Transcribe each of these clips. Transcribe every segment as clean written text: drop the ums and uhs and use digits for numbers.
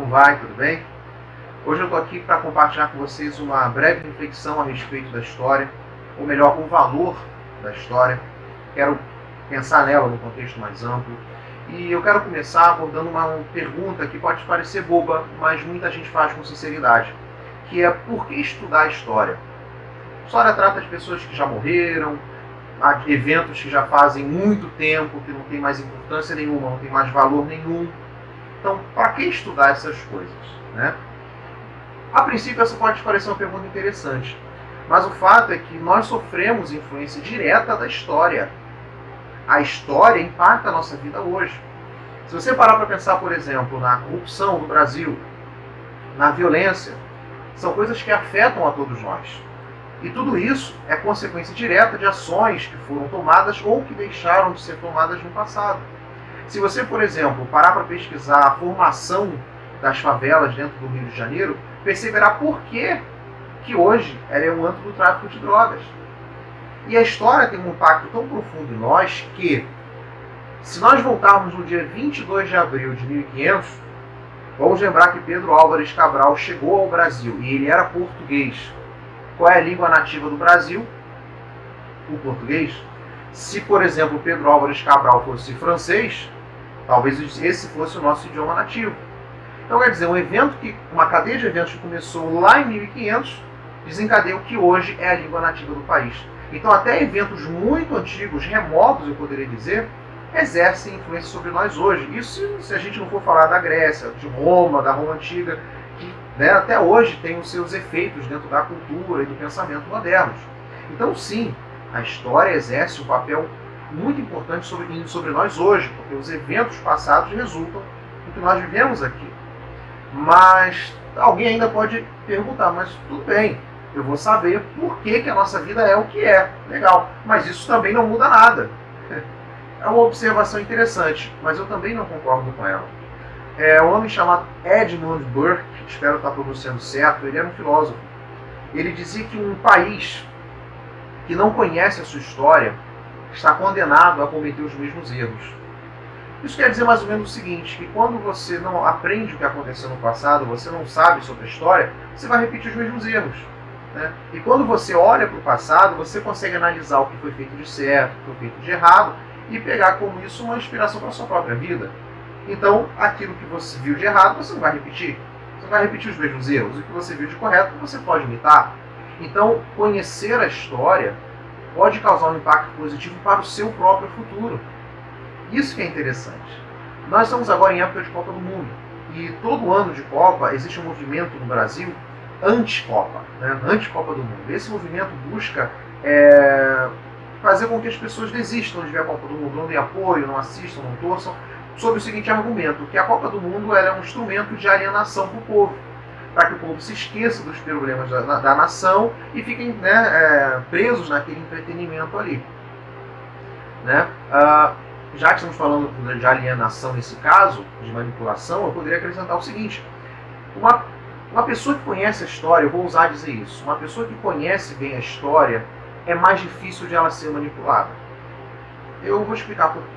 Como vai? Tudo bem? Hoje eu estou aqui para compartilhar com vocês uma breve reflexão a respeito da história, ou melhor, o valor da história. Quero pensar nela no contexto mais amplo. E eu quero começar abordando uma pergunta que pode parecer boba, mas muita gente faz com sinceridade, que é: por que estudar a história? A história trata de pessoas que já morreram, eventos que já fazem muito tempo, que não tem mais importância nenhuma, não tem mais valor nenhum. Então, para que estudar essas coisas, né? A princípio, essa pode parecer uma pergunta interessante, mas o fato é que nós sofremos influência direta da história. A história impacta a nossa vida hoje. Se você parar para pensar, por exemplo, na corrupção do Brasil, na violência, são coisas que afetam a todos nós. E tudo isso é consequência direta de ações que foram tomadas ou que deixaram de ser tomadas no passado. Se você, por exemplo, parar para pesquisar a formação das favelas dentro do Rio de Janeiro, perceberá por que hoje ela é um antro do tráfico de drogas. E a história tem um impacto tão profundo em nós que, se nós voltarmos no dia 22 de abril de 1500, vamos lembrar que Pedro Álvares Cabral chegou ao Brasil e ele era português. Qual é a língua nativa do Brasil? O português. Se, por exemplo, Pedro Álvares Cabral fosse francês, talvez esse fosse o nosso idioma nativo. Então, quer dizer, uma cadeia de eventos que começou lá em 1500 desencadeia o que hoje é a língua nativa do país. Então, até eventos muito antigos, remotos, eu poderia dizer, exercem influência sobre nós hoje. Isso se a gente não for falar da Grécia, de Roma, da Roma Antiga, que, né, até hoje tem os seus efeitos dentro da cultura e do pensamento modernos. Então, sim, a história exerce um papel muito importante sobre nós hoje, porque os eventos passados resultam no que nós vivemos aqui. Mas alguém ainda pode perguntar: mas tudo bem, eu vou saber por que a nossa vida é o que é. Legal, mas isso também não muda nada. É uma observação interessante, mas eu também não concordo com ela. Um homem chamado Edmund Burke, espero estar pronunciando certo, ele era um filósofo. Ele dizia que um país que não conhece a sua história está condenado a cometer os mesmos erros. Isso quer dizer mais ou menos o seguinte: que quando você não aprende o que aconteceu no passado, você não sabe sobre a história, você vai repetir os mesmos erros, né? E quando você olha para o passado, você consegue analisar o que foi feito de certo, o que foi feito de errado, e pegar como isso uma inspiração para a sua própria vida. Então, aquilo que você viu de errado, você não vai repetir. Você não vai repetir os mesmos erros. O que você viu de correto, você pode imitar. Então, conhecer a história pode causar um impacto positivo para o seu próprio futuro. Isso que é interessante. Nós estamos agora em época de Copa do Mundo. E todo ano de Copa existe um movimento no Brasil anti-Copa, né? Anti-Copa do Mundo. Esse movimento busca fazer com que as pessoas desistam de ver a Copa do Mundo, não deem apoio, não assistam, não torçam, sob o seguinte argumento: que a Copa do Mundo ela é um instrumento de alienação para o povo, para que o povo se esqueça dos problemas da nação e fiquem, né, presos naquele entretenimento ali, né? Já que estamos falando de alienação nesse caso, de manipulação, eu poderia acrescentar o seguinte: uma pessoa que conhece a história, eu vou ousar dizer isso, uma pessoa que conhece bem a história, é mais difícil de ela ser manipulada. Eu vou explicar por quê.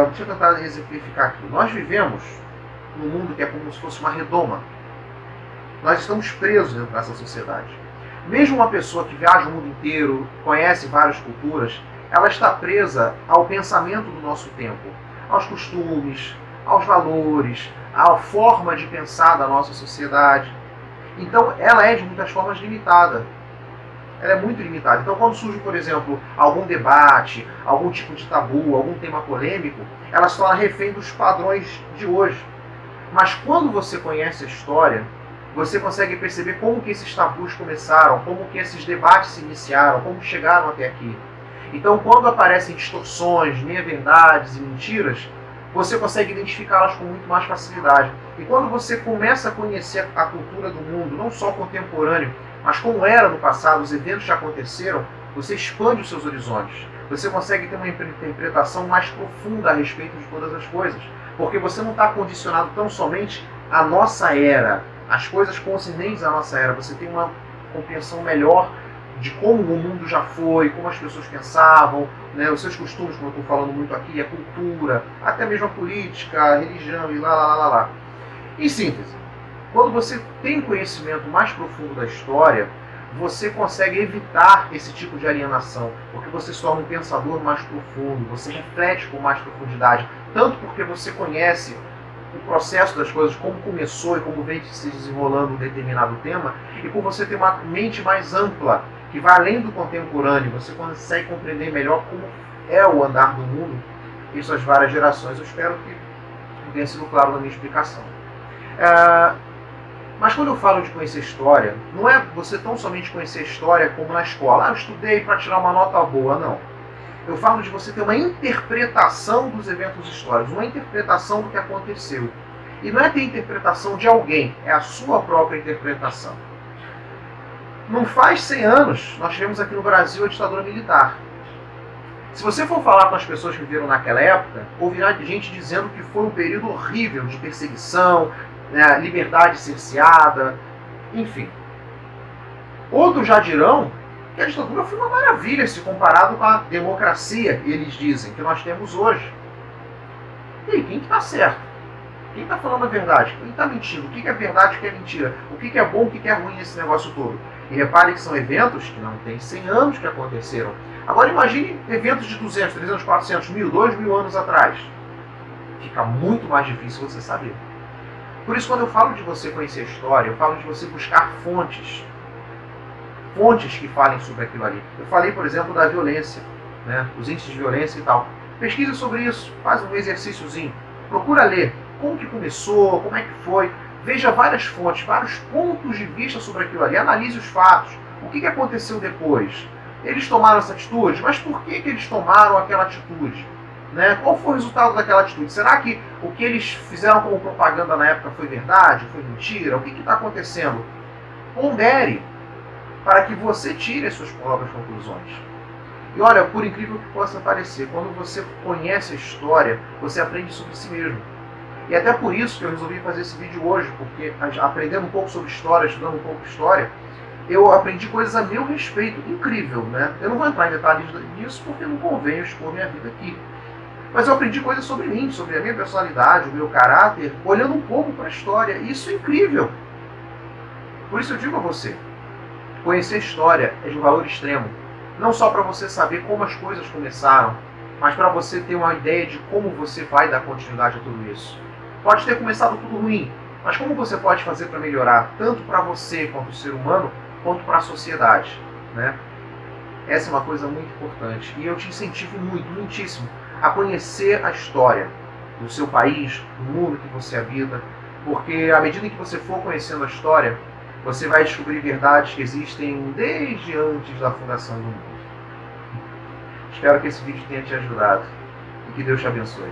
Deixa eu tentar exemplificar aqui. Nós vivemos num mundo que é como se fosse uma redoma. Nós estamos presos dentro dessa sociedade. Mesmo uma pessoa que viaja o mundo inteiro, conhece várias culturas, ela está presa ao pensamento do nosso tempo, aos costumes, aos valores, à forma de pensar da nossa sociedade. Então, ela é de muitas formas limitada. Ela é muito limitada. Então, quando surge, por exemplo, algum debate, algum tipo de tabu, algum tema polêmico, ela se torna refém dos padrões de hoje. Mas quando você conhece a história, você consegue perceber como que esses tabus começaram, como que esses debates se iniciaram, como chegaram até aqui. Então, quando aparecem distorções, meia-verdades e mentiras, você consegue identificá-las com muito mais facilidade. E quando você começa a conhecer a cultura do mundo, não só contemporâneo, mas como era no passado, os eventos que aconteceram, você expande os seus horizontes. Você consegue ter uma interpretação mais profunda a respeito de todas as coisas. Porque você não está condicionado tão somente à nossa era, às coisas concernentes à nossa era. Você tem uma compreensão melhor de como o mundo já foi, como as pessoas pensavam, né, os seus costumes, como eu estou falando muito aqui, a cultura, até mesmo a política, a religião e lá. Em síntese, quando você tem conhecimento mais profundo da história, você consegue evitar esse tipo de alienação, porque você se torna um pensador mais profundo, você reflete com mais profundidade, tanto porque você conhece o processo das coisas, como começou e como vem se desenrolando um determinado tema, e por você ter uma mente mais ampla, que vai além do contemporâneo, você consegue compreender melhor como é o andar do mundo em suas várias gerações. Eu espero que tenha sido claro na minha explicação. Mas quando eu falo de conhecer história, não é você tão somente conhecer história como na escola. Eu estudei para tirar uma nota boa, não. Eu falo de você ter uma interpretação dos eventos históricos, uma interpretação do que aconteceu. E não é ter interpretação de alguém, é a sua própria interpretação. Não faz 100 anos, nós tivemos aqui no Brasil a ditadura militar. Se você for falar com as pessoas que viveram naquela época, ouvirá gente dizendo que foi um período horrível de perseguição, né, liberdade cerceada, enfim. Outros já dirão que a ditadura foi uma maravilha se comparado com a democracia, eles dizem, que nós temos hoje. E aí, quem que está certo? Quem está falando a verdade? Quem está mentindo? O que é verdade e o que é mentira? O que é bom e o que é ruim nesse negócio todo? E repare que são eventos que não têm 100 anos que aconteceram. Agora imagine eventos de 200, 300, 400, 1000, 2000 anos atrás. Fica muito mais difícil você saber. Por isso, quando eu falo de você conhecer a história, eu falo de você buscar fontes. Fontes que falem sobre aquilo ali. Eu falei, por exemplo, da violência, né? Os índices de violência e tal. Pesquisa sobre isso, faz um exercíciozinho. Procura ler como que começou, como é que foi. Veja várias fontes, vários pontos de vista sobre aquilo ali. Analise os fatos. O que aconteceu depois? Eles tomaram essa atitude, mas por que eles tomaram aquela atitude? Né? Qual foi o resultado daquela atitude? Será que o que eles fizeram como propaganda na época foi verdade, foi mentira? O que está acontecendo? Pondere, para que você tire as suas próprias conclusões. E olha, por incrível que possa parecer, quando você conhece a história, você aprende sobre si mesmo. E até por isso que eu resolvi fazer esse vídeo hoje, porque aprendendo um pouco sobre história, estudando um pouco de história, eu aprendi coisas a meu respeito. Incrível, né? Eu não vou entrar em detalhes disso porque não convém expor minha vida aqui. Mas eu aprendi coisas sobre mim, sobre a minha personalidade, o meu caráter, olhando um pouco para a história. E isso é incrível. Por isso eu digo a você, conhecer a história é de um valor extremo. Não só para você saber como as coisas começaram, mas para você ter uma ideia de como você vai dar continuidade a tudo isso. Pode ter começado tudo ruim, mas como você pode fazer para melhorar, tanto para você quanto o ser humano, quanto para a sociedade, né? Essa é uma coisa muito importante. E eu te incentivo muito, muitíssimo, a conhecer a história do seu país, do mundo que você habita, porque à medida que você for conhecendo a história, você vai descobrir verdades que existem desde antes da fundação do mundo. Espero que esse vídeo tenha te ajudado e que Deus te abençoe.